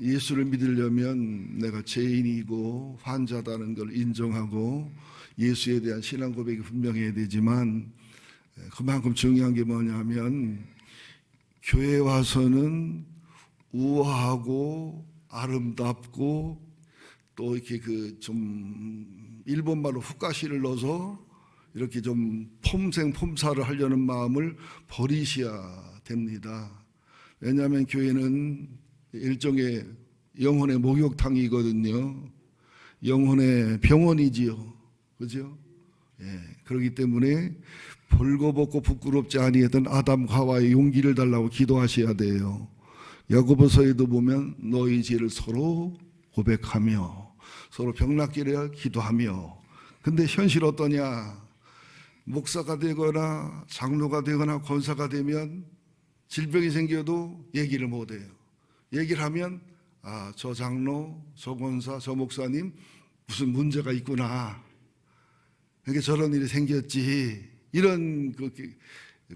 예수를 믿으려면 내가 죄인이고 환자다는 걸 인정하고 예수에 대한 신앙 고백이 분명해야 되지만, 그만큼 중요한 게 뭐냐면 교회에 와서는 우아하고 아름답고 또 이렇게 좀 일본말로 후가시를 넣어서 이렇게 좀 폼생폼사를 하려는 마음을 버리셔야 됩니다. 왜냐하면 교회는 일종의 영혼의 목욕탕이거든요. 영혼의 병원이지요. 그죠? 그렇기 때문에 벌거벗고 부끄럽지 아니했던 아담과 하와의 용기를 달라고 기도하셔야 돼요. 야고보서에도 보면 너희 죄를 서로 고백하며 서로 병낫기를 기도하며. 근데 현실 어떠냐? 목사가 되거나 장로가 되거나 권사가 되면 질병이 생겨도 얘기를 못해요. 얘기를 하면 저 장로, 저 권사, 저 목사님 무슨 문제가 있구나, 그러니까 저런 일이 생겼지, 이런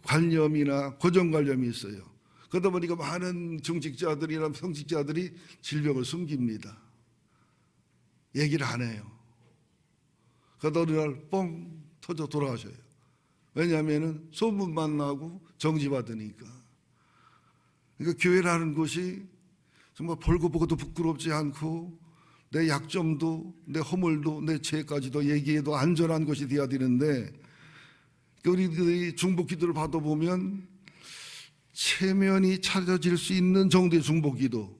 관념이나 고정관념이 있어요. 그러다 보니까 많은 중직자들이나 성직자들이 질병을 숨깁니다. 얘기를 안 해요. 그러다 어느 날 뻥 터져 돌아가셔요. 왜냐하면 소문만 나고 정지받으니까. 그러니까 교회라는 곳이 정말 벌거벗어도 부끄럽지 않고 내 약점도 내 허물도 내 죄까지도 얘기해도 안전한 곳이 되어야 되는데, 우리들이 중보기도를 받아보면 체면이 차려질 수 있는 정도의 중보기도,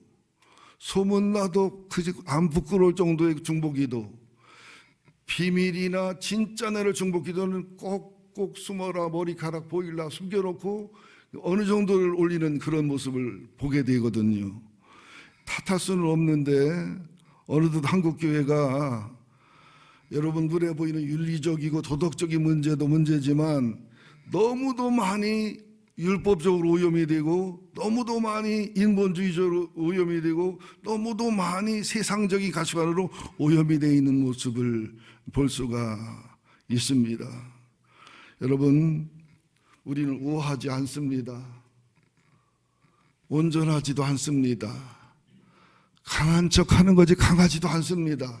소문나도 안 부끄러울 정도의 중보기도, 비밀이나 진짜 내를 중보기도는 꼭꼭 숨어라, 머리카락 보일라 숨겨놓고 어느 정도를 올리는 그런 모습을 보게 되거든요. 탓할 수는 없는데 어느덧 한국교회가 여러분 눈에 보이는 윤리적이고 도덕적인 문제도 문제지만 너무도 많이 율법적으로 오염이 되고 너무도 많이 인본주의적으로 오염이 되고 너무도 많이 세상적인 가치관으로 오염이 되어 있는 모습을 볼 수가 있습니다. 여러분, 우리는 우아하지 않습니다. 온전하지도 않습니다. 강한 척하는 거지 강하지도 않습니다.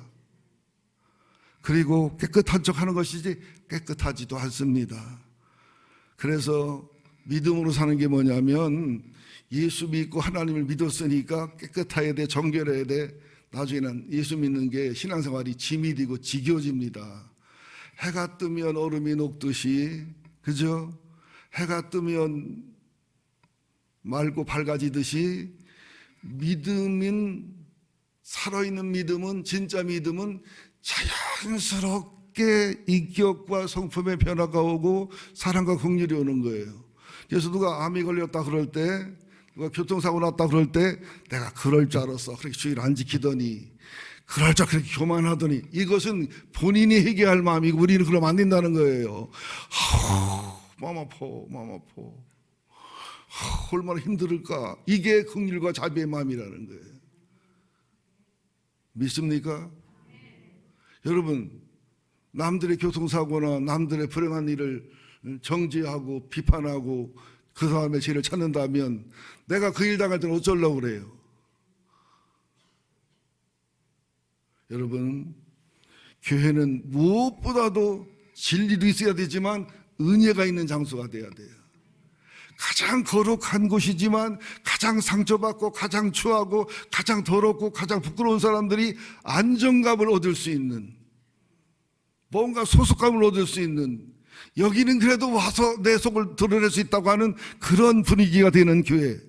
그리고 깨끗한 척하는 것이지 깨끗하지도 않습니다. 그래서 믿음으로 사는 게 뭐냐면 예수 믿고 하나님을 믿었으니까 깨끗해야 돼, 정결해야 돼. 나중에는 예수 믿는 게 신앙생활이 짐이 되고 지겨워집니다. 해가 뜨면 얼음이 녹듯이, 그죠? 해가 뜨면 맑고 밝아지듯이 믿음인, 살아있는 믿음은, 진짜 믿음은 자연스럽게 인격과 성품의 변화가 오고 사랑과 긍휼이 오는 거예요. 그래서 누가 암이 걸렸다 그럴 때, 누가 교통사고 났다 그럴 때 내가 그럴 줄 알았어, 그렇게 주의를 안 지키더니, 그럴 줄 그렇게 교만하더니, 이것은 본인이 회개할 마음이고 우리는 그러면 안 된다는 거예요. 마음 아파, 마음 아파, 얼마나 힘들을까. 이게 긍휼과 자비의 마음이라는 거예요. 믿습니까? 여러분, 남들의 교통사고나 남들의 불행한 일을 정죄하고 비판하고 그 사람의 죄를 찾는다면 내가 그 일 당할 때는 어쩌려고 그래요? 여러분, 교회는 무엇보다도 진리도 있어야 되지만 은혜가 있는 장소가 돼야 돼요. 가장 거룩한 곳이지만 가장 상처받고 가장 추하고 가장 더럽고 가장 부끄러운 사람들이 안정감을 얻을 수 있는, 뭔가 소속감을 얻을 수 있는, 여기는 그래도 와서 내 속을 드러낼 수 있다고 하는 그런 분위기가 되는 교회.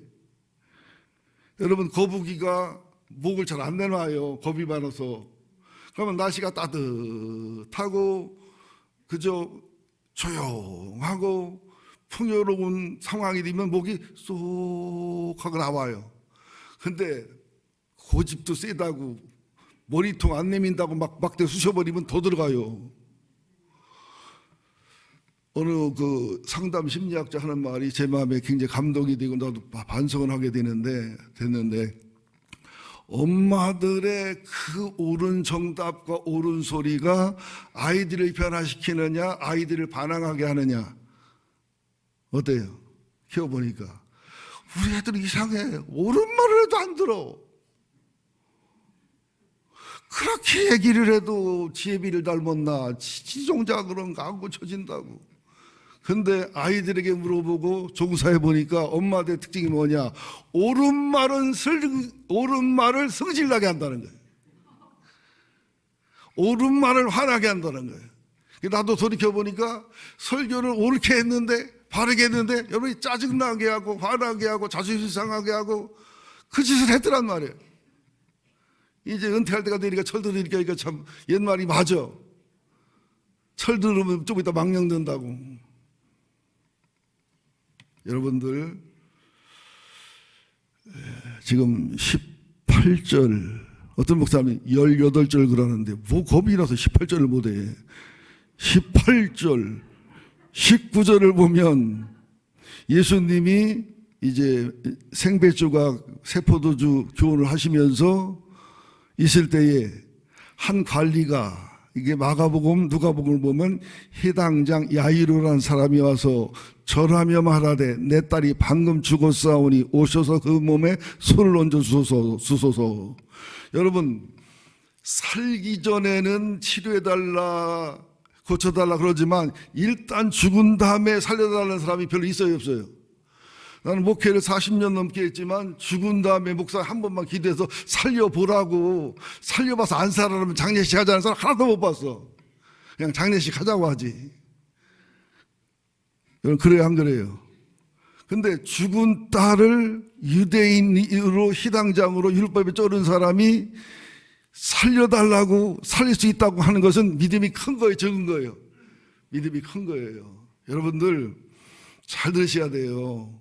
여러분, 거북이가 목을 잘 안 내놔요. 겁이 많아서. 그러면 날씨가 따뜻하고 그저 조용하고 풍요로운 상황이 되면 목이 쏙 하고 나와요. 근데 고집도 세다고 머리통 안 내민다고 막대 쑤셔버리면 더 들어가요. 어느 그 상담 심리학자 하는 말이 제 마음에 굉장히 감동이 되고 나도 반성을 하게 됐는데, 엄마들의 그 옳은 정답과 옳은 소리가 아이들을 변화시키느냐 아이들을 반항하게 하느냐, 어때요? 키워보니까 우리 애들은 이상해. 옳은 말을 해도 안 들어. 그렇게 얘기를 해도 지혜비를 닮았나, 지종자 그런가 하고 쳐진다고. 근데 아이들에게 물어보고 조사해 보니까 엄마들의 특징이 뭐냐? 옳은 말을 성질나게 한다는 거예요. 옳은 말을 화나게 한다는 거예요. 나도 돌이켜 보니까 설교를 옳게 했는데, 바르게 했는데 여러분이 짜증나게 하고 화나게 하고 자존심 상하게 하고 그 짓을 했더란 말이에요. 이제 은퇴할 때가 되니까 철 들으니까 참 옛말이 맞아. 철 들으면 좀 이따 망령된다고. 여러분들 지금 18절, 어떤 목사님이 18절 그러는데 뭐 겁이 나서 18절을 못해. 18절 19절을 보면 예수님이 이제 생배주가 세포도주 교훈을 하시면서 있을 때에 한 관리가, 이게 마가복음 누가복음을 보면 해당장 야이로라는 사람이 와서 절하며 말하되 내 딸이 방금 죽었사오니 오셔서 그 몸에 손을 얹어 주소서. 여러분, 살기 전에는 치료해달라, 고쳐달라 그러지만 일단 죽은 다음에 살려달라는 사람이 별로 있어요, 없어요? 나는 목회를 40년 넘게 했지만 죽은 다음에 목사 한 번만 기도해서 살려보라고, 살려봐서 안 살아나면 장례식 하자는 사람 하나도 못 봤어. 그냥 장례식 하자고 하지. 여러분, 그래요, 안 그래요? 근데 죽은 딸을 유대인으로 희당장으로 율법에 쩌른 사람이 살려달라고, 살릴 수 있다고 하는 것은 믿음이 큰 거예요, 적은 거예요? 믿음이 큰 거예요. 여러분들 잘 들으셔야 돼요.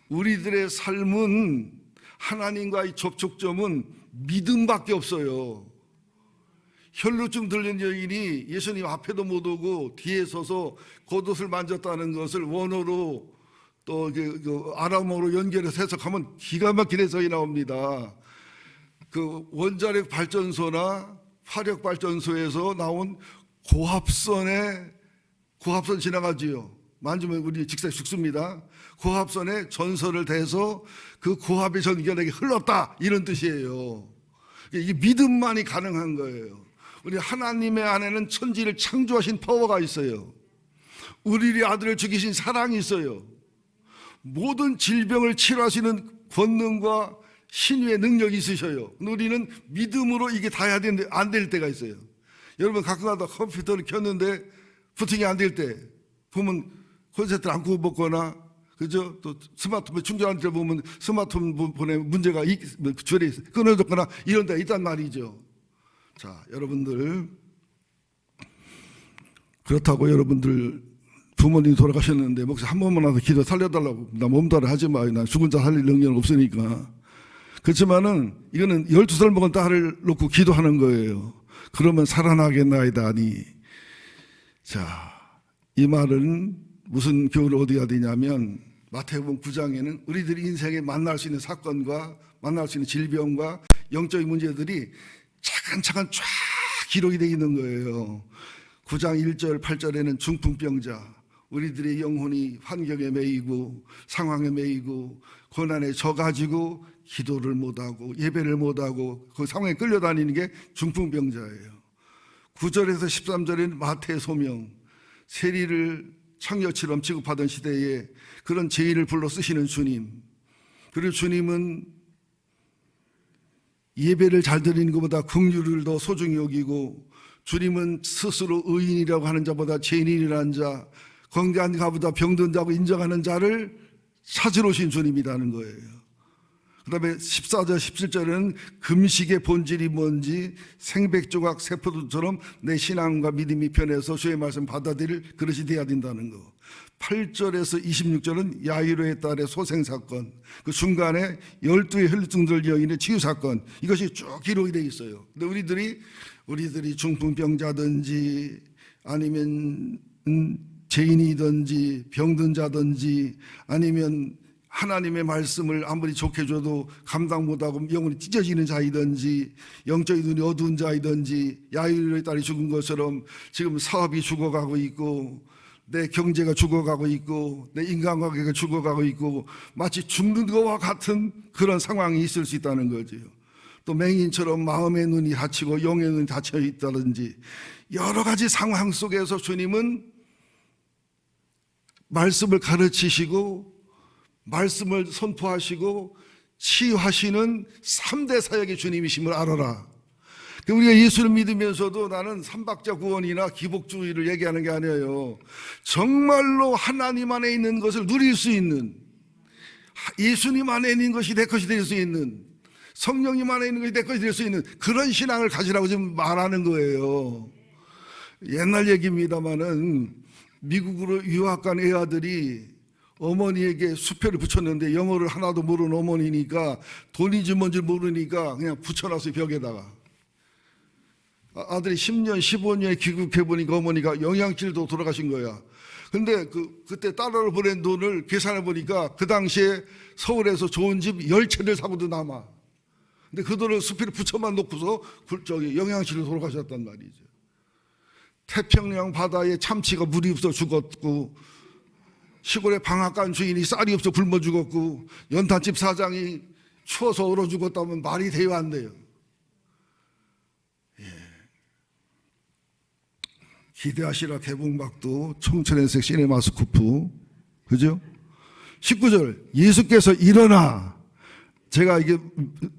우리들의 삶은, 하나님과의 접촉점은 믿음밖에 없어요. 혈루증 들린 여인이 예수님 앞에도 못 오고 뒤에 서서 겉옷을 만졌다는 것을 원어로 또 아람어로 연결해서 해석하면 기가 막힌 해석이 나옵니다. 그 원자력 발전소나 화력 발전소에서 나온 고합선 지나가지요. 만지면 우리 직사에 죽습니다. 고합선에 전설을 대서 그 고합의 전기력이 흘렀다, 이런 뜻이에요. 이게 믿음만이 가능한 거예요. 우리 하나님의 안에는 천지를 창조하신 파워가 있어요. 우리의 아들을 죽이신 사랑이 있어요. 모든 질병을 치료하시는 권능과 신유의 능력이 있으셔요. 우리는 믿음으로 이게 다 해야 되는데 안 될 때가 있어요. 여러분, 가끔가다 컴퓨터를 켰는데 부팅이 안 될 때 보면 콘센트를 안 끄고 먹거나, 그죠? 또 스마트폰 충전할 때 보면 스마트폰에 문제가 줄에 끊어졌거나 이런 데가 있단 말이죠. 자, 여러분들, 그렇다고 여러분들 부모님 돌아가셨는데 목사 한 번만 와서 기도 살려달라고 나 몸달아 하지 마. 나 죽은 자 살릴 능력은 없으니까. 그렇지만은 이거는 12살 먹은 딸을 놓고 기도하는 거예요. 그러면 살아나겠나이다 하니. 자, 이 말은 무슨 교훈을 얻어야 되냐면 마태복음 9장에는 우리들이 인생에 만날 수 있는 사건과 만날 수 있는 질병과 영적인 문제들이 차근차근 쫙 기록이 되어 있는 거예요. 9장 1절 8절에는 중풍병자, 우리들의 영혼이 환경에 매이고 상황에 매이고 고난에 져가지고 기도를 못하고 예배를 못하고 그 상황에 끌려다니는 게 중풍병자예요. 9절에서 13절에는 마태의 소명, 세리를 창녀처럼 취급하던 시대에 그런 죄인을 불러 쓰시는 주님, 그리고 주님은 예배를 잘 드리는 것보다 긍휼을 더 소중히 여기고, 주님은 스스로 의인이라고 하는 자보다 죄인이라는 자, 건강한 자보다 병든 자고 인정하는 자를 찾으러 오신 주님이라는 거예요. 그 다음에 14절 17절에는 금식의 본질이 뭔지 생백조각 세포도처럼 내 신앙과 믿음이 변해서 주의 말씀 받아들일 그릇이 되어야 된다는 거. 8절에서 26절은 야이로의 딸의 소생사건, 그 중간에 12의 혈루증들 여인의 치유사건, 이것이 쭉 기록이 되어 있어요. 근데 우리들이 중풍병자든지 아니면 죄인이든지 병든 자든지 아니면 하나님의 말씀을 아무리 좋게 줘도 감당 못하고 영혼이 찢어지는 자이든지 영적인 눈이 어두운 자이든지 야이로의 딸이 죽은 것처럼 지금 사업이 죽어가고 있고 내 경제가 죽어가고 있고 내 인간관계가 죽어가고 있고 마치 죽는 것과 같은 그런 상황이 있을 수 있다는 거죠. 또 맹인처럼 마음의 눈이 닫히고 영의 눈이 닫혀 있다든지 여러 가지 상황 속에서 주님은 말씀을 가르치시고 말씀을 선포하시고 치유하시는 3대 사역의 주님이심을 알아라. 우리가 예수를 믿으면서도 나는 삼박자 구원이나 기복주의를 얘기하는 게 아니에요. 정말로 하나님 안에 있는 것을 누릴 수 있는, 예수님 안에 있는 것이 내 것이 될 수 있는, 성령님 안에 있는 것이 내 것이 될 수 있는 그런 신앙을 가지라고 지금 말하는 거예요. 옛날 얘기입니다마는 미국으로 유학 간 애아들이 어머니에게 수표를 붙였는데 영어를 하나도 모르는 어머니니까 돈인지 뭔지 모르니까 그냥 붙여놨어요, 벽에다가. 아들이 10년, 15년에 귀국해보니까 어머니가 영양실도 돌아가신 거야. 근데 그때 딸을 보낸 돈을 계산해보니까 그 당시에 서울에서 좋은 집 10채를 사고도 남아. 근데 그 돈을 수표를 붙여만 놓고서 영양실로 돌아가셨단 말이죠. 태평양 바다에 참치가 물이 없어 죽었고, 시골에 방앗간 주인이 쌀이 없어 굶어 죽었고, 연탄집 사장이 추워서 얼어 죽었다면 말이 돼요, 안 돼요? 예. 기대하시라 개봉박도 청천회색 시네마스코프, 그죠? 19절 예수께서 일어나, 제가 이게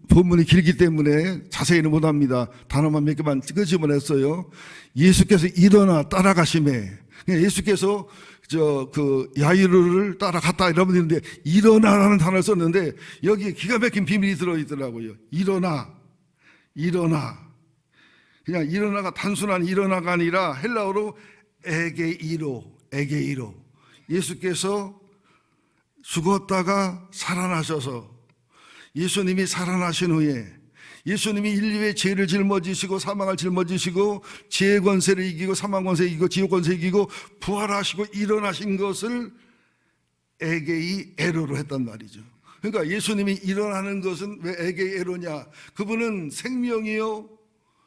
본문이 길기 때문에 자세히는 못합니다. 단어만 몇 개만 끄집어냈어요. 예수께서 일어나 따라가심에, 예수께서 야이로를 따라갔다 이러면 되는데 일어나라는 단어를 썼는데 여기에 기가 막힌 비밀이 들어있더라고요. 일어나. 그냥 일어나가 단순한 일어나가 아니라 헬라어로 에게이로. 예수께서 죽었다가 살아나셔서, 예수님이 살아나신 후에 예수님이 인류의 죄를 짊어지시고 사망을 짊어지시고 죄의 권세를 이기고 사망 권세 이기고 지옥 권세 이기고 부활하시고 일어나신 것을 에게이 에로로 했단 말이죠. 그러니까 예수님이 일어나는 것은 왜 에게이 에로냐? 그분은 생명이요,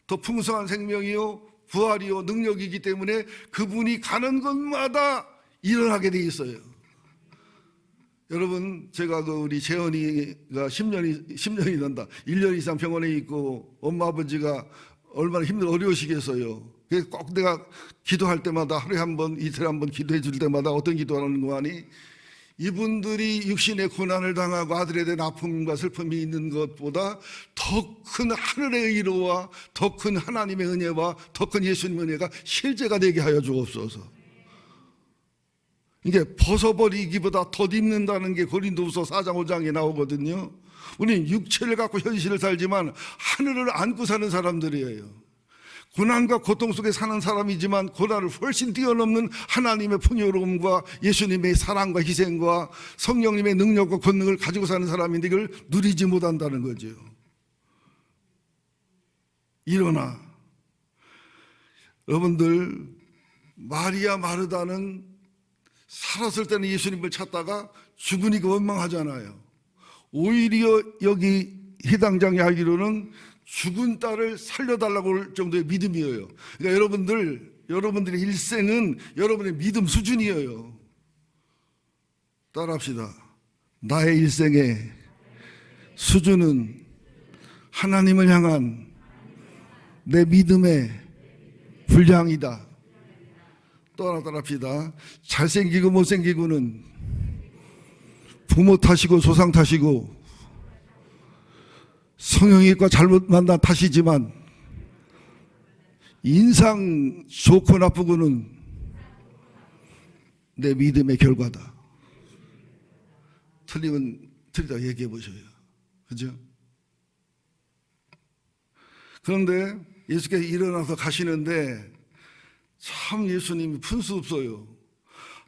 더 풍성한 생명이요, 부활이요, 능력이기 때문에 그분이 가는 곳마다 일어나게 돼 있어요. 여러분, 제가 우리 재현이가 10년이 난다. 1년 이상 병원에 있고 엄마 아버지가 얼마나 어려우시겠어요. 그래서 꼭 내가 기도할 때마다 하루에 한 번, 이틀에 한 번 기도해 줄 때마다 어떤 기도하는 거 아니? 이분들이 육신의 고난을 당하고 아들에 대한 아픔과 슬픔이 있는 것보다 더 큰 하늘의 의로와 더 큰 하나님의 은혜와 더 큰 예수님의 은혜가 실제가 되게 하여 주옵소서. 이게 벗어버리기보다 덧입는다는 게 고린도후서 4장 5장에 나오거든요. 우리는 육체를 갖고 현실을 살지만 하늘을 안고 사는 사람들이에요. 고난과 고통 속에 사는 사람이지만 고난을 훨씬 뛰어넘는 하나님의 풍요로움과 예수님의 사랑과 희생과 성령님의 능력과 권능을 가지고 사는 사람인데 이걸 누리지 못한다는 거죠. 일어나. 여러분들, 마리아 마르다는 살았을 때는 예수님을 찾다가 죽으니까 원망하잖아요. 오히려 여기 해당장이 하기로는 죽은 딸을 살려달라고 할 정도의 믿음이에요. 그러니까 여러분들의 일생은 여러분의 믿음 수준이에요. 따라합시다. 나의 일생의 수준은 하나님을 향한 내 믿음의 분량이다. 또 하나 따라합시다. 잘생기고 못생기고는 부모 탓이고 조상 탓이고 성형외과 잘못 만난 탓이지만 인상 좋고 나쁘고는 내 믿음의 결과다. 틀리면 틀리다 얘기해 보셔요. 그죠? 그런데 예수께서 일어나서 가시는데 참 예수님이 푼수 없어요.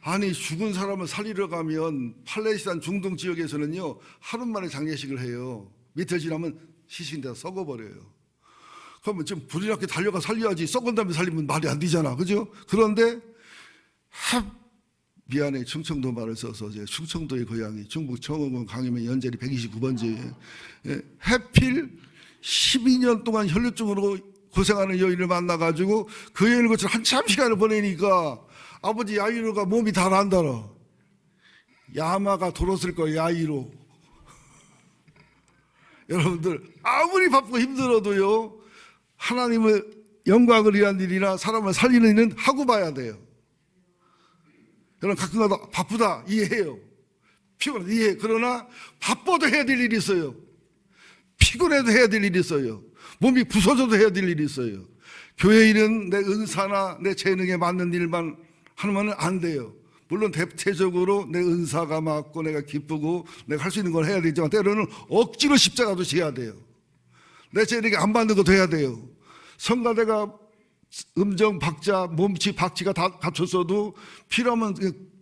아니, 죽은 사람을 살리러 가면 팔레스타인 중동 지역에서는요 하루 만에 장례식을 해요. 며칠 지나면 시신대가 썩어버려요. 그러면 지금 불이 났게 달려가 살려야지, 썩은 다음에 살리면 말이 안 되잖아. 그죠? 그런데 미안해, 충청도 말을 써서 충청도의 고향이 중북 청원군 강림의 연재리 129번지에 해필 12년 동안 혈류증으로 고생하는 여인을 만나가지고 그 여인을 거쳐 한참 시간을 보내니까 아버지 야이로가 몸이 달아안달아. 야마가 돌았을 거예요. 야이로. 여러분들 아무리 바쁘고 힘들어도요, 하나님을 영광을 위한 일이나 사람을 살리는 일은 하고 봐야 돼요. 여러분 가끔가다 바쁘다 이해해요. 피곤하다 이해해. 그러나 바빠도 해야 될 일이 있어요. 피곤해도 해야 될 일이 있어요. 몸이 부서져도 해야 될 일이 있어요. 교회 일은 내 은사나 내 재능에 맞는 일만 하면 안 돼요. 물론 대체적으로 내 은사가 맞고 내가 기쁘고 내가 할 수 있는 걸 해야 되지만 때로는 억지로 십자가도 지어야 돼요. 내 재능이 안 맞는 것도 해야 돼요. 성가대가 음정, 박자, 몸치, 박치가 다 갖췄어도 필요하면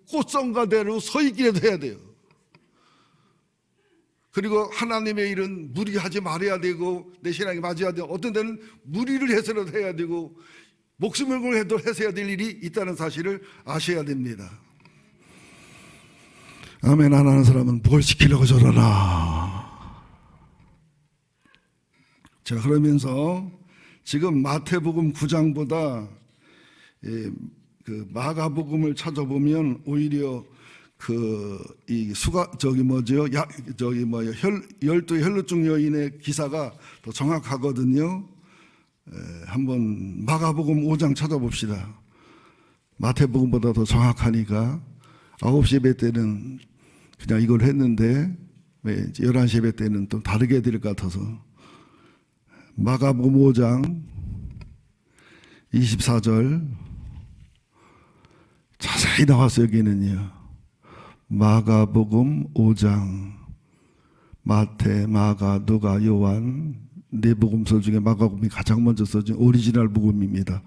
꽃성가대로 서 있기라도 해야 돼요. 그리고 하나님의 일은 무리하지 말아야 되고 내 신앙이 맞아야 되고 어떤 데는 무리를 해서라도 해야 되고 목숨을 걸고 해서 해야 될 일이 있다는 사실을 아셔야 됩니다. 아멘 안 하는 사람은 뭘 시키려고 저러나. 자, 그러면서 지금 마태복음 9장보다 그 마가복음을 찾아보면 오히려 열두 혈루증 여인의 기사가 더 정확하거든요. 한번 마가복음 5장 찾아봅시다. 마태복음보다 더 정확하니까 9시 예배 때는 그냥 이걸 했는데 11시 예배 때는 또 다르게 해드릴 것 같아서 마가복음 5장 24절 자세히 나왔어요. 여기는요. 마가복음 5장 마태, 마가, 누가, 요한 네 복음서 중에 마가복음이 가장 먼저 써진 오리지널 복음입니다.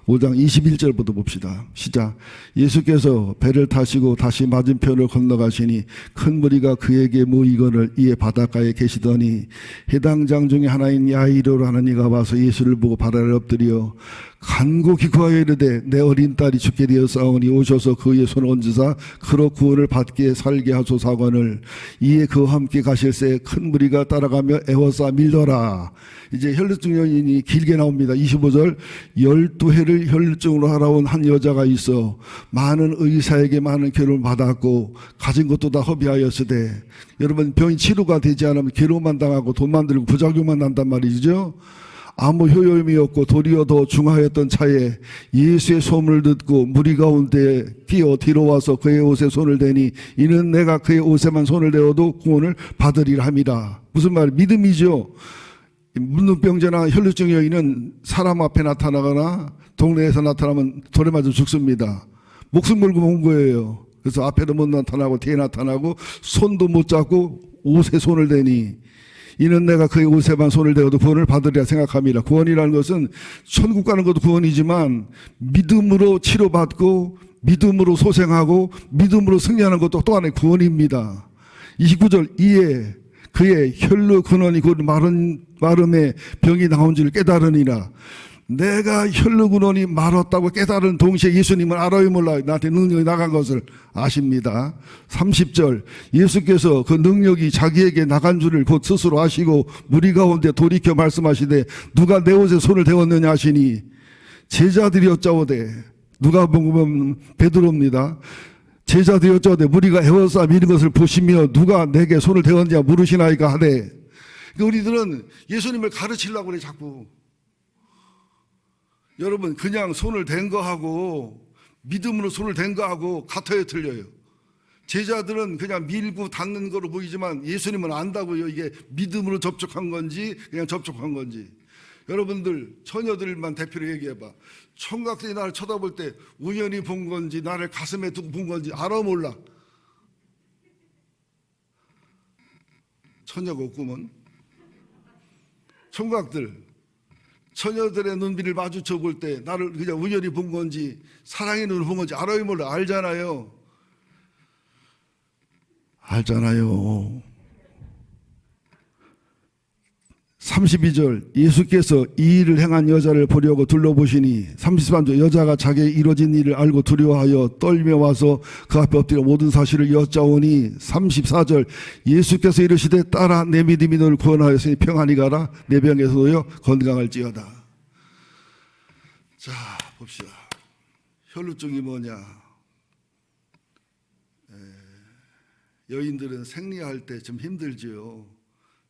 5장 21절부터 봅시다. 시작. 예수께서 배를 타시고 다시 맞은편을 건너가시니 큰 무리가 그에게 모이거늘 이에 바닷가에 계시더니 해당 장 중에 하나인 야이로라는 이가 와서 예수를 보고 발아래 엎드려 간곡히 구하여 이르되 내 어린 딸이 죽게 되었사오니 오셔서 그의 손을 얹으사 그로 구원을 받게 살게 하소서 하거늘 이에 그와 함께 가실새 큰 무리가 따라가며 애워싸 밀더라. 이제 혈루증 여인이 길게 나옵니다. 25절 12해를 혈루증으로 살아온 한 여자가 있어 많은 의사에게 많은 괴로움을 받았고 가진 것도 다 허비하였으되 여러분 병이 치료가 되지 않으면 괴로움만 당하고 돈만 들고 부작용만 난단 말이죠. 아무 효용이 없고 도리어 더 중하였던 차에 예수의 소문을 듣고 무리 가운데 끼어 뒤로 와서 그의 옷에 손을 대니 이는 내가 그의 옷에만 손을 대어도 구원을 받으리라 함이라. 무슨 말? 믿음이죠. 문둥병자나 혈루증 여인은 사람 앞에 나타나거나 동네에서 나타나면 돌에 맞아 죽습니다. 목숨 걸고 온 거예요. 그래서 앞에도 못 나타나고 뒤에 나타나고 손도 못 잡고 옷에 손을 대니 이는 내가 그의 옷에만 손을 대어도 구원을 받으리라 생각합니다. 구원이라는 것은 천국 가는 것도 구원이지만 믿음으로 치료받고 믿음으로 소생하고 믿음으로 승리하는 것도 또 하나의 구원입니다. 29절 이에 그의 혈루 근원이 곧 마름에 병이 나온 줄 깨달으니라. 내가 혈루 근원이 마랐다고 깨달은 동시에 예수님은 알아요 몰라요? 나한테 능력이 나간 것을 아십니다. 30절 예수께서 그 능력이 자기에게 나간 줄을 곧 스스로 아시고 무리 가운데 돌이켜 말씀하시되 누가 내 옷에 손을 대었느냐 하시니 제자들이 여짜오되 누가 보면 베드로입니다. 제자들이 여짜오되 무리가 애워싸 미는 것을 보시며 누가 내게 손을 대었냐 물으시나이까 하되 우리들은 예수님을 가르치려고 그래 자꾸. 여러분 그냥 손을 댄 거하고 믿음으로 손을 댄 거하고 같아요 틀려요? 제자들은 그냥 밀고 닿는 거로 보이지만 예수님은 안다고요. 이게 믿음으로 접촉한 건지 그냥 접촉한 건지. 여러분들 처녀들만 대표로 얘기해봐. 총각들이 나를 쳐다볼 때 우연히 본 건지 나를 가슴에 두고 본 건지 알아 몰라? 처녀가 없구먼. 총각들 처녀들의 눈빛을 마주쳐 볼 때 나를 그냥 우연히 본 건지 사랑의 눈을 본 건지 알아요 몰라? 알잖아요. 알잖아요. 32절 예수께서 이 일을 행한 여자를 보려고 둘러보시니 33절 여자가 자기의 이루어진 일을 알고 두려워하여 떨며 와서 그 앞에 엎드려 모든 사실을 여짜오니 34절 예수께서 이르시되 딸아 내 믿음이 너를 구원하였으니 평안히 가라 내 병에서도요 건강할지어다. 자 봅시다. 혈루증이 뭐냐? 여인들은 생리할 때 좀 힘들지요.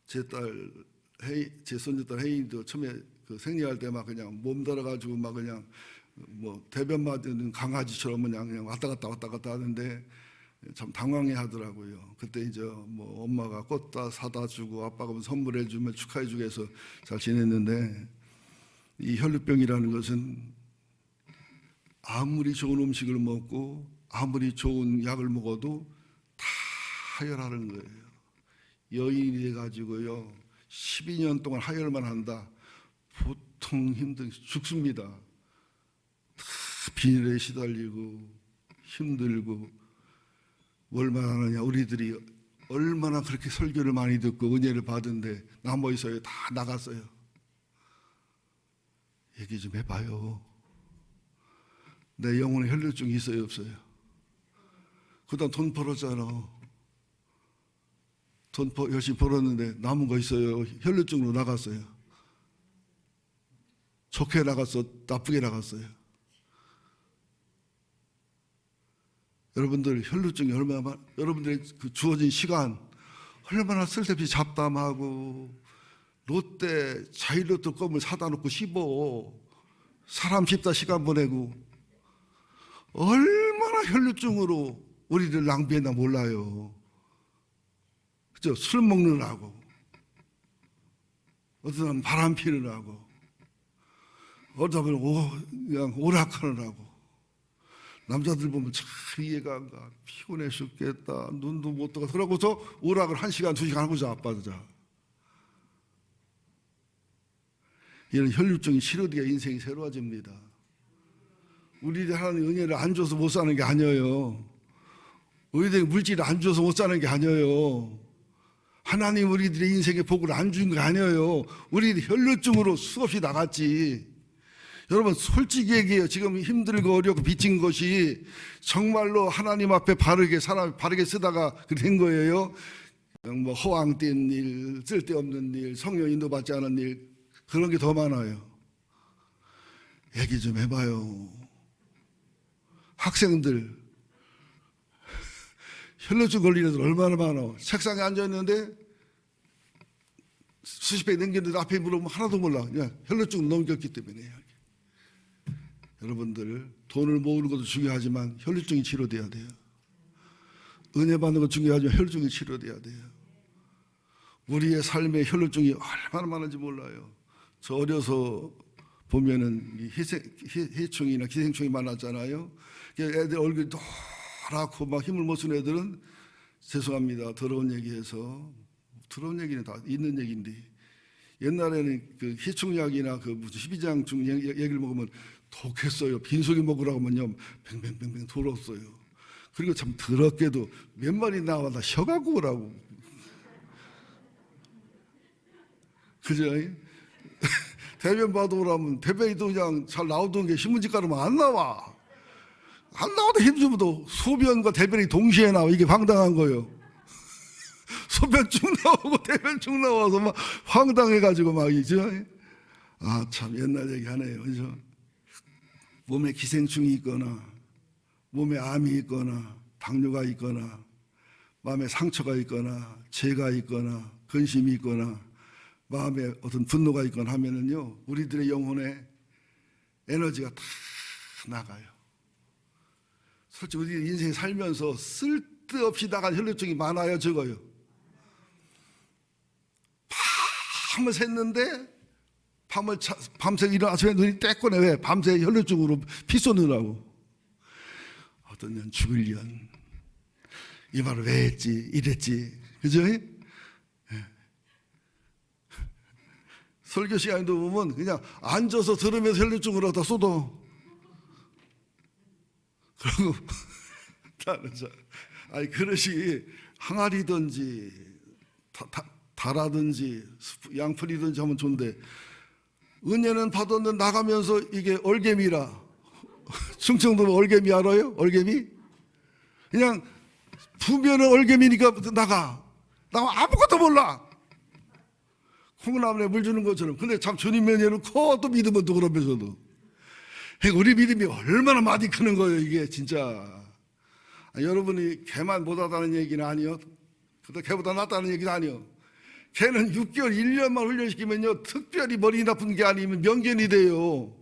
제 손주딸 혜인도 처음에 그 생리할 때 막 그냥 몸달아가지고 막 그냥 뭐 대변 맞는 강아지처럼 그냥 왔다 갔다 하는데 참 당황해 하더라고요. 그때 이제 뭐 엄마가 꽃 다 사다 주고 아빠가 뭐 선물해 주면 축하해 주고 해서 잘 지냈는데, 이 혈루병이라는 것은 아무리 좋은 음식을 먹고 아무리 좋은 약을 먹어도 다 하혈하는 거예요. 여인이 돼가지고요 12년 동안 하혈만 한다, 보통 죽습니다. 다 비닐에 시달리고 힘들고. 얼마나 하느냐, 우리들이 얼마나 그렇게 설교를 많이 듣고 은혜를 받은데 남아 있어요. 다 나갔어요. 얘기 좀 해봐요. 내 영혼에 혈루증이 있어요, 없어요? 그다음 돈 벌었잖아. 돈 열심히 벌었는데 남은 거 있어요? 혈루증으로 나갔어요. 좋게 나갔어, 나쁘게 나갔어요? 여러분들 혈루증이 얼마나, 여러분들의 그 주어진 시간 얼마나 쓸데없이 잡담하고 롯데 자일로또 껌을 사다 놓고 씹어 사람 씹다 시간 보내고, 얼마나 혈루증으로 우리를 낭비했나 몰라요. 그죠? 술 먹느라고, 어떤 사람은 바람 피느라고, 어떤 사람은 그냥 오락하느라고. 남자들 보면 참 이해가 안 가. 피곤해 죽겠다, 눈도 못 뜨고. 그러고서 오락을 1시간 2시간 하고 자빠져 자. 이런 혈루증이 치료돼야 인생이 새로워집니다. 우리들이 하나님 은혜를 안 줘서 못 사는 게 아니에요. 우리들이 물질을 안 줘서 못 사는 게 아니에요. 하나님 우리들의 인생에 복을 안 준 게 아니에요. 우리들이 혈루증으로 수없이 나갔지. 여러분 솔직히 얘기해요. 지금 힘들고 어렵고 빚진 것이 정말로 하나님 앞에 바르게, 사람 바르게 쓰다가 된 거예요. 뭐 허황된 일, 쓸데없는 일, 성령 인도받지 않은 일, 그런 게 더 많아요. 얘기 좀 해봐요. 학생들 혈루증 걸리는 애들 얼마나 많아. 책상에 앉아있는데 수십 배 넘겼는데 앞에 물어보면 하나도 몰라. 그냥 혈루증 넘겼기 때문에. 여러분들 돈을 모으는 것도 중요하지만 혈루증이 치료돼야 돼요. 은혜 받는 것도 중요하지만 혈루증이 치료돼야 돼요. 우리의 삶에 혈루증이 얼마나 많은지 몰라요. 저 어려서 보면은 해충이나 기생충이 많았잖아요. 애들 얼굴이 노랗고 막 힘을 못 쓰는 애들은, 죄송합니다, 더러운 얘기해서, 더러운 얘기는 다 있는 얘기인데, 옛날에는 그 해충약이나 그 무슨 희비장충 얘기를 먹으면 독했어요. 빈속에 먹으라고 하면요 뱅뱅뱅뱅 돌았어요. 그리고 참 더럽게도 몇 마리 나와다 혀갖고 오라고. 그죠? 대변 받아오라면 대변이도 그냥 잘 나오던 게 신문지 깔으면 안 나와. 안 나와도 힘주면도 소변과 대변이 동시에 나와. 이게 황당한 거예요. 소변 쭉 나오고 대변 쭉 나와서 막 황당해가지고 막, 이죠? 아, 참 옛날 얘기 하네요. 그죠? 몸에 기생충이 있거나, 몸에 암이 있거나, 당뇨가 있거나, 마음에 상처가 있거나, 죄가 있거나, 근심이 있거나, 마음에 어떤 분노가 있거나 하면은요, 우리들의 영혼에 에너지가 다 나가요. 솔직히 우리 인생 살면서 쓸데없이 나간 혈루증이 많아요, 적어요? 밤을 샜는데 밤새 일어나서 눈이 떼꺼네. 왜? 밤새 혈루증으로 피 쏟느라고. 어떤 년 죽을년 이 말을 왜 했지, 이랬지, 그죠? 설교 시간에도 보면 그냥 앉아서 들으면서 혈루증으로 다 쏟아. 그리고 나는 아니 그릇이 항아리든지 다라든지 양푼이든지 하면 좋은데, 은혜는 받았는데 나가면서 이게 얼개미라. 충청도 얼개미 알아요? 얼개미? 그냥 부면은 얼개미니까 나가 아무것도 몰라. 콩나물에 물 주는 것처럼. 근데 참 주님 은혜는 커, 또 믿으면 또 그러면서도. 우리 믿음이 얼마나 많이 크는 거예요, 이게 진짜. 여러분이 개만 못하다는 얘기는 아니요. 그래도 개보다 낫다는 얘기는 아니요. 개는 6개월, 1년만 훈련시키면요, 특별히 머리 나쁜 게 아니면 명견이 돼요.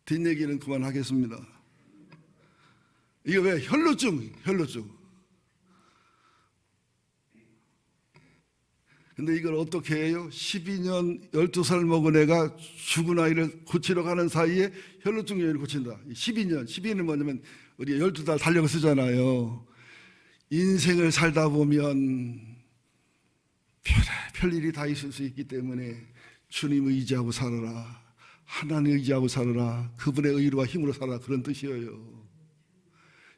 뒷얘기는 그만하겠습니다. 이게 왜? 혈루증. 근데 이걸 어떻게 해요? 12년 12살 먹은 애가 죽은 아이를 고치러 가는 사이에 혈루증 요인을 고친다. 12년은 뭐냐면 우리가 12달 달력을 쓰잖아요. 인생을 살다 보면 별일이 다 있을 수 있기 때문에 주님 의지하고 살아라. 하나님 의지하고 살아라. 그분의 의로와 힘으로 살아라. 그런 뜻이에요.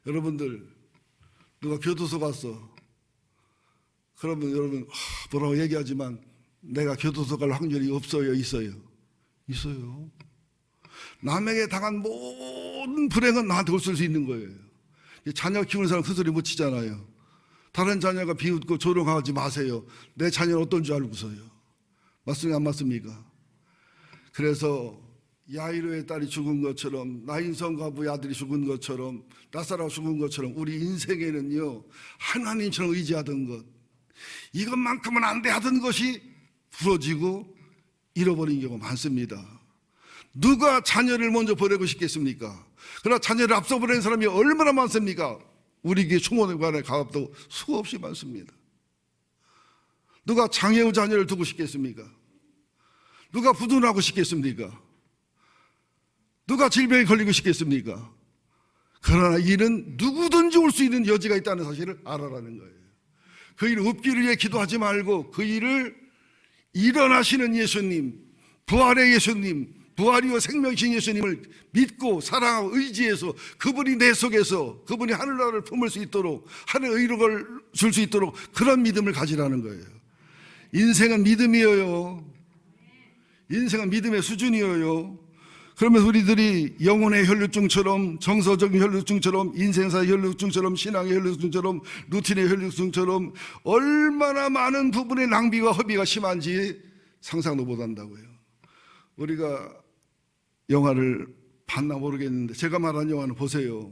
여러분들, 누가 교도소 갔어. 그러면 여러분 뭐라고 얘기하지만 내가 교도소 갈 확률이 없어요, 있어요? 있어요. 남에게 당한 모든 불행은 나한테 없을 수 있는 거예요. 자녀 키우는 사람 그 소리 못 치잖아요. 다른 자녀가 비웃고 조롱하지 마세요. 내 자녀는 어떤 줄 알고서요. 맞습니까? 안 맞습니까? 그래서 야이로의 딸이 죽은 것처럼, 나인성 가부의 아들이 죽은 것처럼, 나사로가 죽은 것처럼 우리 인생에는요, 하나님처럼 의지하던 것, 이것만큼은 안 돼 하던 것이 부러지고 잃어버린 경우가 많습니다. 누가 자녀를 먼저 보내고 싶겠습니까? 그러나 자녀를 앞서 보낸 사람이 얼마나 많습니까? 우리 교회 총무관에 가봐도 수없이 많습니다. 누가 장애우 자녀를 두고 싶겠습니까? 누가 부둔하고 싶겠습니까? 누가 질병에 걸리고 싶겠습니까? 그러나 이는 누구든지 올 수 있는 여지가 있다는 사실을 알아라는 거예요. 그 일 없기를 위해 기도하지 말고 그 일을 일어나시는 예수님, 부활의 예수님, 부활이요 생명이신 예수님을 믿고 사랑하고 의지해서 그분이 내 속에서 그분이 하늘나라를 품을 수 있도록 하늘의 의를 줄 수 있도록 그런 믿음을 가지라는 거예요. 인생은 믿음이에요. 인생은 믿음의 수준이에요. 그러면서 우리들이 영혼의 혈루증처럼, 정서적인 혈루증처럼, 인생사의 혈루증처럼, 신앙의 혈루증처럼, 루틴의 혈루증처럼 얼마나 많은 부분의 낭비와 허비가 심한지 상상도 못한다고요. 우리가 영화를 봤나 모르겠는데 제가 말한 영화는 보세요.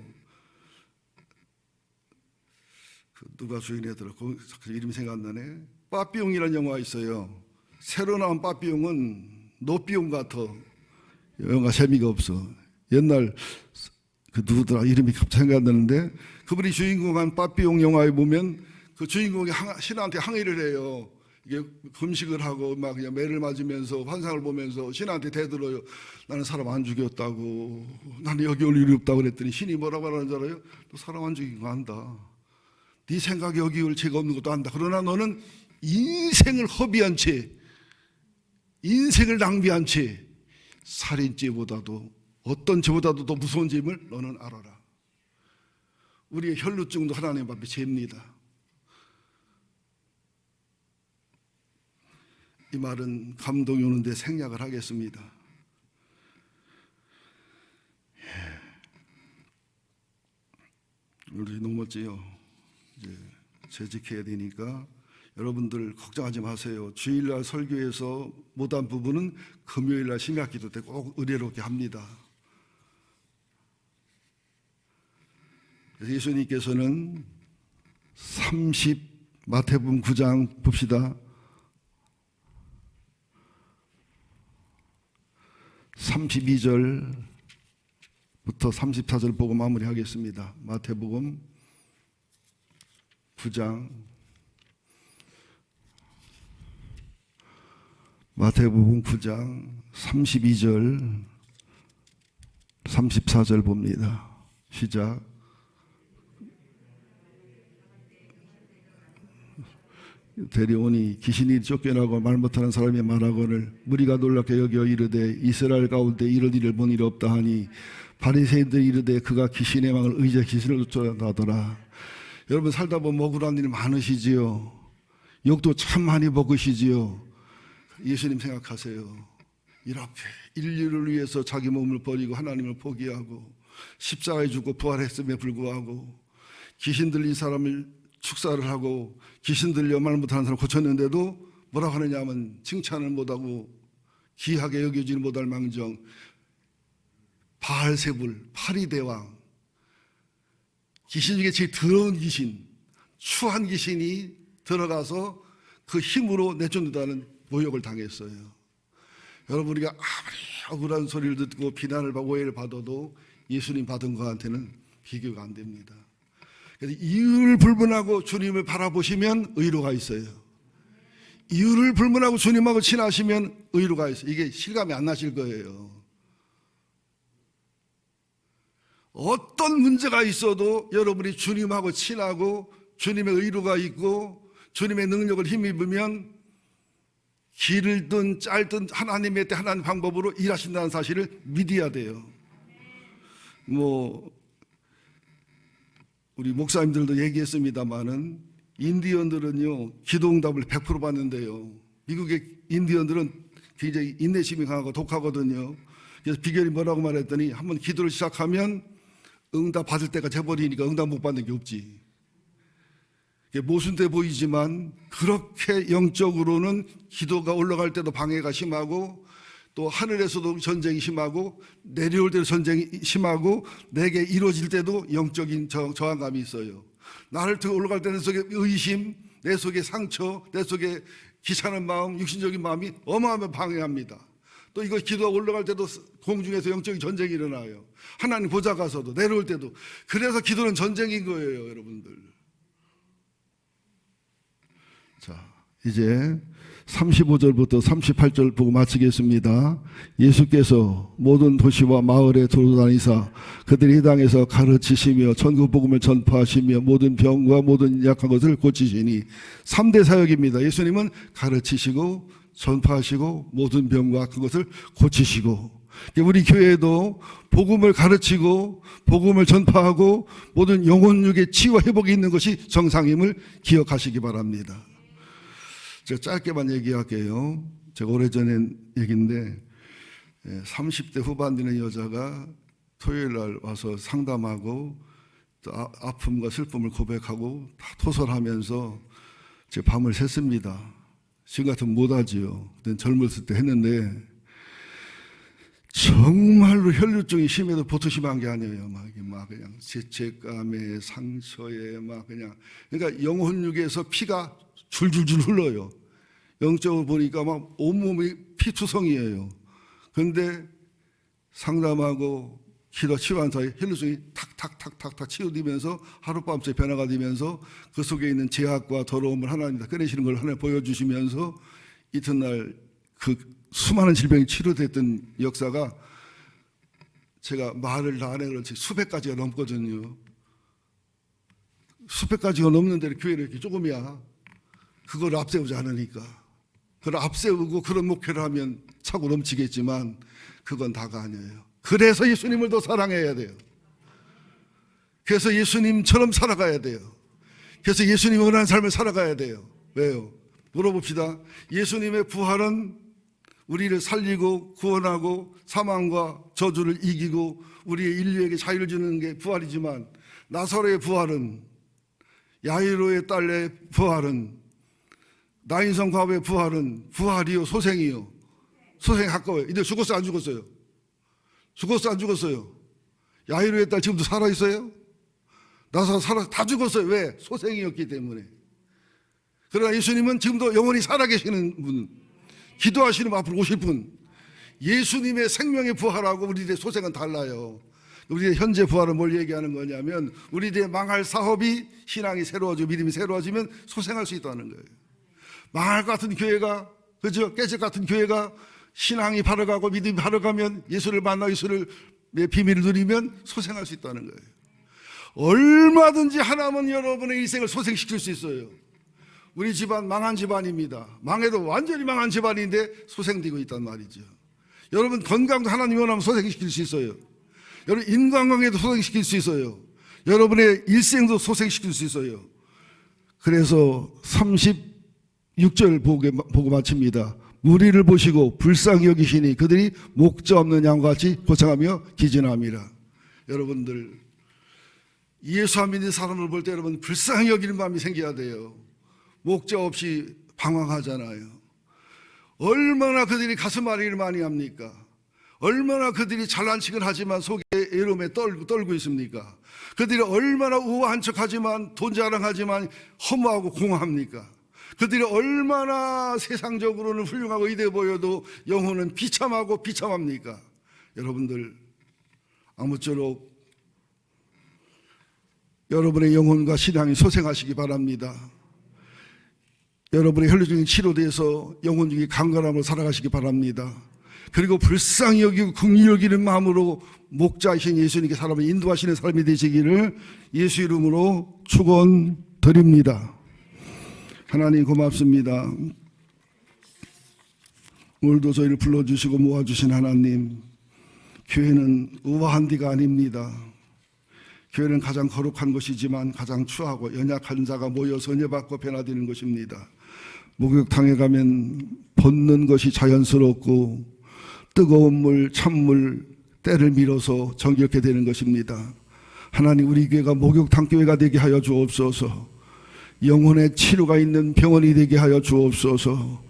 누가 주인이더라. 그 이름이 생각 안 나네. 빠삐용이라는 영화가 있어요. 새로 나온 빠삐용은 노삐용 같아. 영화 재미가 없어. 옛날 그 누구더라 이름이 갑자기 생각 안 나는데 그분이 주인공한 빠삐용 영화에 보면 그 주인공이 신한테 항의를 해요. 이게 금식을 하고 막 그냥 매를 맞으면서 환상을 보면서 신한테 대들어요. 나는 사람 안 죽였다고. 나는 여기 올 일이 없다고 그랬더니 신이 뭐라고 하는 줄 알아요? 너 사람 안 죽인 거 안다. 네 생각에 여기 올 죄가 없는 것도 안다. 그러나 너는 인생을 허비한 채, 인생을 낭비한 채 살인죄보다도 어떤 죄보다도 더 무서운 죄임을 너는 알아라. 우리의 혈루증도 하나님 앞에 죄입니다. 이 말은 감동이 오는데 생략을 하겠습니다. 우리 너무 멋지요. 이제 재직해야 되니까 여러분들 걱정하지 마세요. 주일날 설교에서 못한 부분은 금요일날 심야기도 때 꼭 의뢰롭게 합니다. 그래서 예수님께서는 마태복음 9장 봅시다. 32절부터 34절 보고 마무리하겠습니다. 마태복음 9장 마태복음 9장 32절 34절 봅니다. 시작. 데려오니 귀신이 쫓겨나고 말 못하는 사람이 말하거늘 무리가 놀랍게 여겨 이르되 이스라엘 가운데 이런 일을 본 일이 없다 하니 바리새인들이 이르되 그가 귀신의 망을 의지해 귀신을 쫓아나더라. 여러분 살다 보면 억울한 일이 많으시지요. 욕도 참 많이 먹으시지요. 예수님 생각하세요. 이렇게 인류를 위해서 자기 몸을 버리고 하나님을 포기하고 십자가에 죽고 부활했음에 불구하고 귀신 들린 사람을 축사를 하고 귀신 들려 말 못하는 사람 고쳤는데도 뭐라고 하느냐 하면 칭찬을 못하고 귀하게 여겨지는 못할 망정 바알세불, 파리대왕, 귀신 중에 제일 더러운 귀신, 추한 귀신이 들어가서 그 힘으로 내쫓는다는 모욕을 당했어요. 여러분, 우리가 아무리 억울한 소리를 듣고 비난을 받고 오해를 받아도 예수님 받은 것한테는 비교가 안 됩니다. 그래서 이유를 불문하고 주님을 바라보시면 의로가 있어요. 이유를 불문하고 주님하고 친하시면 의로가 있어요. 이게 실감이 안 나실 거예요. 어떤 문제가 있어도 여러분이 주님하고 친하고 주님의 의로가 있고 주님의 능력을 힘입으면 길든 짧든 하나님의 때 하나님 방법으로 일하신다는 사실을 믿어야 돼요. 우리 목사님들도 얘기했습니다마는 인디언들은요 기도응답을 100% 받는데요. 미국의 인디언들은 굉장히 인내심이 강하고 독하거든요. 그래서 비결이 뭐라고 말했더니 한번 기도를 시작하면 응답 받을 때가 돼버리니까 응답 못 받는 게 없지. 모순돼 보이지만 그렇게 영적으로는 기도가 올라갈 때도 방해가 심하고 또 하늘에서도 전쟁이 심하고 내려올 때도 전쟁이 심하고 내게 이루어질 때도 영적인 저항감이 있어요. 나를 들어 올라갈 때 내 속에 의심, 내 속에 상처, 내 속에 귀찮은 마음, 육신적인 마음이 어마어마하게 방해합니다. 또 이거 기도가 올라갈 때도 공중에서 영적인 전쟁이 일어나요. 하나님 보좌 가서도 내려올 때도. 그래서 기도는 전쟁인 거예요, 여러분들. 자, 이제 35절부터 38절 보고 마치겠습니다. 예수께서 모든 도시와 마을에 돌아다니사 그들이 이 땅에서 가르치시며 천국 복음을 전파하시며 모든 병과 모든 약한 것을 고치시니 3대 사역입니다. 예수님은 가르치시고 전파하시고 모든 병과 약한 것을 고치시고, 우리 교회도 복음을 가르치고 복음을 전파하고 모든 영혼육의 치유와 회복이 있는 것이 정상임을 기억하시기 바랍니다. 제가 짧게만 얘기할게요. 제가 오래전에 얘기인데 30대 후반 되는 여자가 토요일 날 와서 상담하고 또 아픔과 슬픔을 고백하고 다 토설하면서 제 밤을 샜습니다. 지금 같으면 못하지요. 그때는 젊었을 때 했는데 정말로 혈류증이 심해도 보통 심한 게 아니에요. 막 그냥 죄책감에 상처에 막 그냥, 그러니까 영혼육에서 피가 줄줄줄 흘러요. 영적으로 보니까 막 온몸이 피투성이에요. 그런데 상담하고 기도 치유한 사이 혈류증이 탁탁탁탁탁 치유되면서 하룻밤새 변화가 되면서 그 속에 있는 죄악과 더러움을 하나님 다 꺼내시는 걸 하나님 보여주시면서 이튿날 그 수많은 질병이 치료됐던 역사가 제가 말을 다 안 해 그렇지 수백 가지가 넘거든요. 수백 가지가 넘는데 교회는 이렇게 조금이야. 그걸 앞세우지 않으니까. 그걸 앞세우고 그런 목표를 하면 차고 넘치겠지만 그건 다가 아니에요. 그래서 예수님을 더 사랑해야 돼요. 그래서 예수님처럼 살아가야 돼요. 그래서 예수님이 원하는 삶을 살아가야 돼요. 왜요? 물어봅시다. 예수님의 부활은 우리를 살리고 구원하고 사망과 저주를 이기고 우리의 인류에게 자유를 주는 게 부활이지만 나사로의 부활은, 야이로의 딸의 부활은, 나인성 과부의 부활은 부활이요 소생이요? 소생에 가까워요. 이제 죽었어요 안 죽었어요? 죽었어요 안 죽었어요? 야이로의 딸 지금도 살아있어요? 나사로 다 죽었어요. 왜? 소생이었기 때문에. 그러나 예수님은 지금도 영원히 살아계시는 분, 기도하시는 분, 앞으로 오실 분. 예수님의 생명의 부활하고 우리들의 소생은 달라요. 우리의 현재 부활은 뭘 얘기하는 거냐면 우리들의 망할 사업이 신앙이 새로워지고 믿음이 새로워지면 소생할 수 있다는 거예요. 망할 것 같은 교회가, 그죠? 깨질 것 같은 교회가 신앙이 바르가고 믿음이 바르가면 예수를 만나 예수를 비밀을 누리면 소생할 수 있다는 거예요. 얼마든지 하나님은 여러분의 일생을 소생시킬 수 있어요. 우리 집안 망한 집안입니다. 망해도 완전히 망한 집안인데 소생되고 있단 말이죠. 여러분 건강도 하나님이 원하면 소생시킬 수 있어요. 여러분 인간관계도 소생시킬 수 있어요. 여러분의 일생도 소생시킬 수 있어요. 그래서 36절 보고 마칩니다. 무리를 보시고 불쌍히 여기시니 그들이 목자 없는 양과 같이 고창하며 기진합니다. 여러분들 예수 안 믿는 사람을 볼 때 여러분 불쌍히 여기는 마음이 생겨야 돼요. 목자 없이 방황하잖아요. 얼마나 그들이 가슴앓이를 많이 합니까? 얼마나 그들이 잘난 척을 하지만 속에 애로움에 떨고 있습니까? 그들이 얼마나 우아한 척하지만 돈 자랑하지만 허무하고 공허합니까? 그들이 얼마나 세상적으로는 훌륭하고 이래 보여도 영혼은 비참하고 비참합니까? 여러분들 아무쪼록 여러분의 영혼과 신앙이 소생하시기 바랍니다. 여러분의 혈류적인 치료돼서 영혼적인 강건함으로 살아가시기 바랍니다. 그리고 불쌍히 여기고 긍휼히 여기는 마음으로 목자이신 예수님께 사람을 인도하시는 사람이 되시기를 예수 이름으로 축원드립니다. 하나님 고맙습니다. 오늘도 저희를 불러주시고 모아주신 하나님, 교회는 우아한 데가 아닙니다. 교회는 가장 거룩한 것이지만 가장 추하고 연약한 자가 모여서 은혜받고 변화되는 것입니다. 목욕탕에 가면 벗는 것이 자연스럽고 뜨거운 물, 찬물, 때를 밀어서 정결케 되는 것입니다. 하나님, 우리 교회가 목욕탕 교회가 되게 하여 주옵소서. 영혼의 치료가 있는 병원이 되게 하여 주옵소서.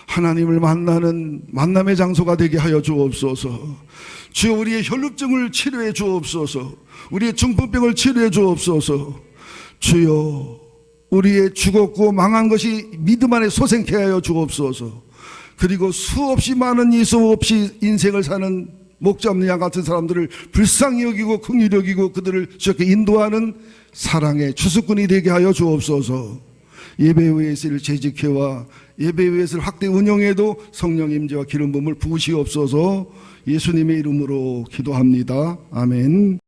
하나님을 만나는 만남의 장소가 되게 하여 주옵소서. 주여, 우리의 혈루증을 치료해 주옵소서. 우리의 중풍병을 치료해 주옵소서. 주여, 우리의 죽었고 망한 것이 믿음 안에 소생케 하여 주옵소서. 그리고 수없이 많은 이수 없이 인생을 사는 목자 없는 양 같은 사람들을 불쌍히 여기고 긍휼히 여기고 그들을 주께 인도하는 사랑의 주수꾼이 되게 하여 주옵소서. 예배회에서를 재직해와 예배회에서를 확대 운영해도 성령 임재와 기름 부음을 부으시옵소서. 예수님의 이름으로 기도합니다. 아멘.